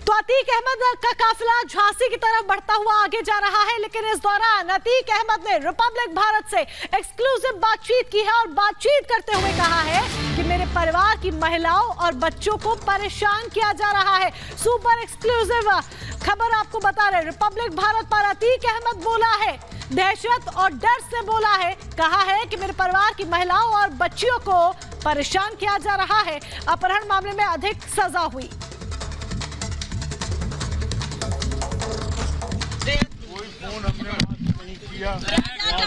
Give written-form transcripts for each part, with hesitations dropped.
तो अतीक अहमद का काफिला झांसी की तरफ बढ़ता हुआ आगे जा रहा है, लेकिन इस दौरान अतीक अहमद ने रिपब्लिक भारत से एक्सक्लूसिव बातचीत की है और बातचीत करते हुए कहा है कि मेरे परिवार की महिलाओं और बच्चों को परेशान किया जा रहा है। सुपर एक्सक्लूसिव खबर आपको बता रहे, रिपब्लिक भारत पर अतीक अहमद बोला है, दहशत और डर से बोला है, कहा है कि मेरे परिवार की महिलाओं और बच्चियों को परेशान किया जा रहा है। अपहरण मामले में अधिक सजा हुई। कोई फोन हमने नहीं किया, कोई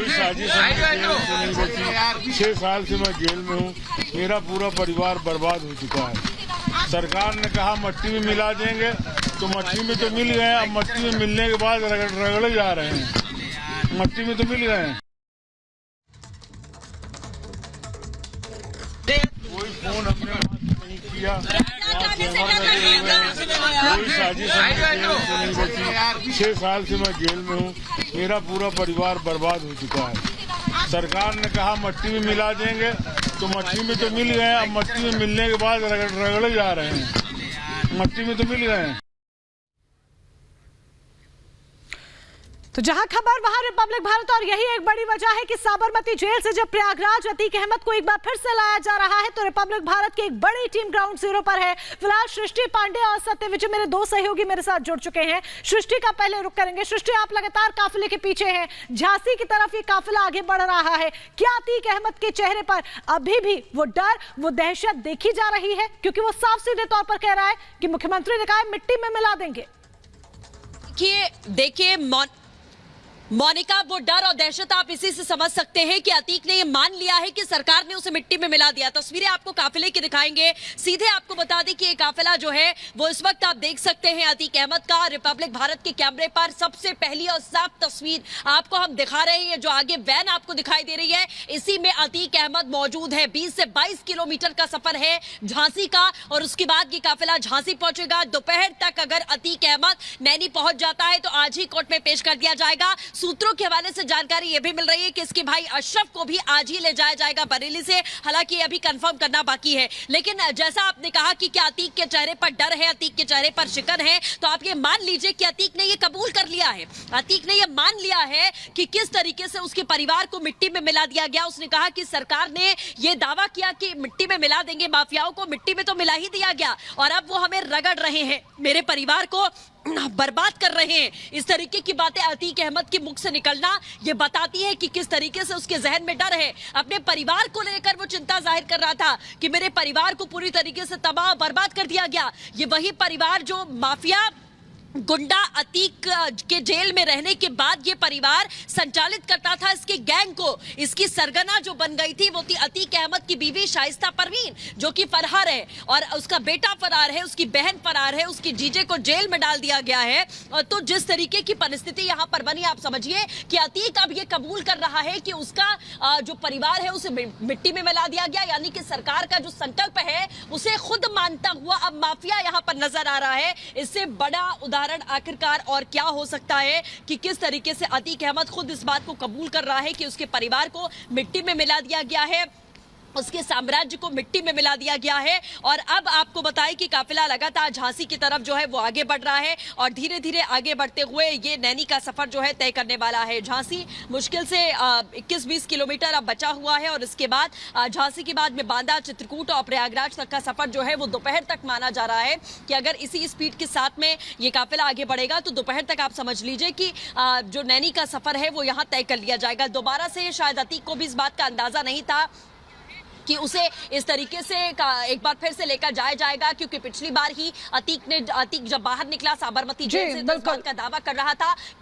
साजिश नहीं बची। 6 साल से मैं जेल में हूँ, मेरा पूरा परिवार बर्बाद हो चुका है। सरकार ने कहा मट्टी में मिला देंगे, तो मट्टी में तो मिल गए। अब मट्टी में मिलने के बाद रगड़े जा रहे हैं। मट्टी में तो मिल गए हैं। कोई फोन हमने नहीं किया, कोई साजिश नहीं बची। 6 साल से मैं जेल में हूँ, मेरा पूरा परिवार बर्बाद हो चुका है। सरकार ने कहा मट्टी में मिला देंगे, तो मट्टी में तो मिल गए। अब मट्टी में मिलने के बाद रगड़े जा रहे हैं। मट्टी में तो मिल गए हैं। तो जहां खबर वहां रिपब्लिक भारत, और यही एक बड़ी वजह है कि साबरमती जेल से जब प्रयागराज अतीक अहमद को एक बार फिर से लाया जा रहा है, तो रिपब्लिक भारत की एक बड़ी टीम ग्राउंड जीरो पर है। फिलहाल सृष्टि पांडे और सत्य विजय मेरे 2 सहयोगी मेरे साथ जुड़ चुके हैं। सृष्टि का पहले रुख करेंगे। सृष्टि, आप लगातार काफिले के पीछे हैं, झांसी की तरफ ये काफिला आगे बढ़ रहा है। क्या अतीक अहमद के चेहरे पर अभी भी वो डर, वो दहशत देखी जा रही है? क्योंकि वो साफ सीधे तौर पर कह रहा है कि मुख्यमंत्री ने कहा है मिट्टी में मिला देंगे। देखिए मोनिका, वो डर और दहशत आप इसी से समझ सकते हैं कि अतीक ने ये मान लिया है कि सरकार ने उसे मिट्टी में मिला दिया। तस्वीरें आपको काफिले की दिखाएंगे। सीधे आपको बता दें कि ये काफिला जो है वो इस वक्त आप देख सकते हैं अतीक अहमद का रिपब्लिक भारत के कैमरे पर सबसे पहली और साफ तस्वीर आपको हम दिखा रहे हैं। जो आगे वैन आपको दिखाई दे रही है, इसी में अतीक अहमद मौजूद है। 20 से 22 किलोमीटर का सफर है झांसी का, और उसके बाद ये काफिला झांसी पहुंचेगा। दोपहर तक अगर अतीक अहमद नैनी पहुंच जाता है तो आज ही कोर्ट में पेश कर दिया जाएगा। सूत्रों के हवाले से जानकारी यह भी मिल रही है कि इसके भाई अशरफ को भी आज ही ले जाया जाएगा बरेली से। हालांकि अभी कंफर्म करना बाकी है, लेकिन जैसा आपने कहा कि क्या अतीक के चेहरे पर डर है, अतीक के चेहरे पर शिकन है, तो आप ये मान लीजिए कि अतीक ने ये कबूल कर लिया है। अतीक ने ये मान लिया है कि किस तरीके से उसके परिवार को मिट्टी में मिला दिया गया। उसने कहा कि सरकार ने यह दावा किया कि मिट्टी में मिला देंगे, माफियाओं को मिट्टी में तो मिला ही दिया गया, और अब वो हमें रगड़ रहे हैं, मेरे परिवार को बर्बाद कर रहे हैं। इस तरीके की बातें अतीक अहमद के मुख से निकलना ये बताती है कि किस तरीके से उसके जहन में डर है। अपने परिवार को लेकर वो चिंता जाहिर कर रहा था कि मेरे परिवार को पूरी तरीके से तबाह बर्बाद कर दिया गया। ये वही परिवार जो माफिया गुंडा अतीक के जेल में रहने के बाद ये परिवार संचालित करता था, इसके गैंग को। इसकी सरगना जो बन गई थी वो थी अतीक अहमद की बीवी शाइस्ता परवीन, जो कि फरार है, और उसका बेटा फरार है, उसकी बहन फरार है, उसकी जीजे को जेल में डाल दिया गया है। तो जिस तरीके की परिस्थिति यहाँ पर बनी, आप समझिए कि अतीक अब ये कबूल कर रहा है कि उसका जो परिवार है उसे मिट्टी में मिला दिया गया। यानी कि सरकार का जो संकल्प है उसे खुद मानता हुआ अब माफिया यहाँ पर नजर आ रहा है। इससे बड़ा उदाहरण आखिरकार और क्या हो सकता है कि किस तरीके से अतीक अहमद खुद इस बात को कबूल कर रहा है कि उसके परिवार को मिट्टी में मिला दिया गया है, उसके साम्राज्य को मिट्टी में मिला दिया गया है। और अब आपको बताएं कि काफिला लगातार झांसी की तरफ जो है वो आगे बढ़ रहा है, और धीरे धीरे आगे बढ़ते हुए ये नैनी का सफर जो है तय करने वाला है। झांसी मुश्किल से 21-20 किलोमीटर अब बचा हुआ है, और इसके बाद झांसी के बाद में बांदा, चित्रकूट और प्रयागराज तक का सफर जो है वो दोपहर तक माना जा रहा है कि अगर इसी स्पीड के साथ में ये काफिला आगे बढ़ेगा तो दोपहर तक आप समझ लीजिए कि जो नैनी का सफर है वो यहाँ तय कर लिया जाएगा। दोबारा से शायद अतीक को भी इस बात का अंदाजा नहीं था कि उसे इस तरीके से एक बार फिर से लेकर जाया जाएगा, क्योंकि पिछली बार ही अतीक जब बाहर निकला साबरमती जेल से, तो इस बात का दावा कर रहा था कि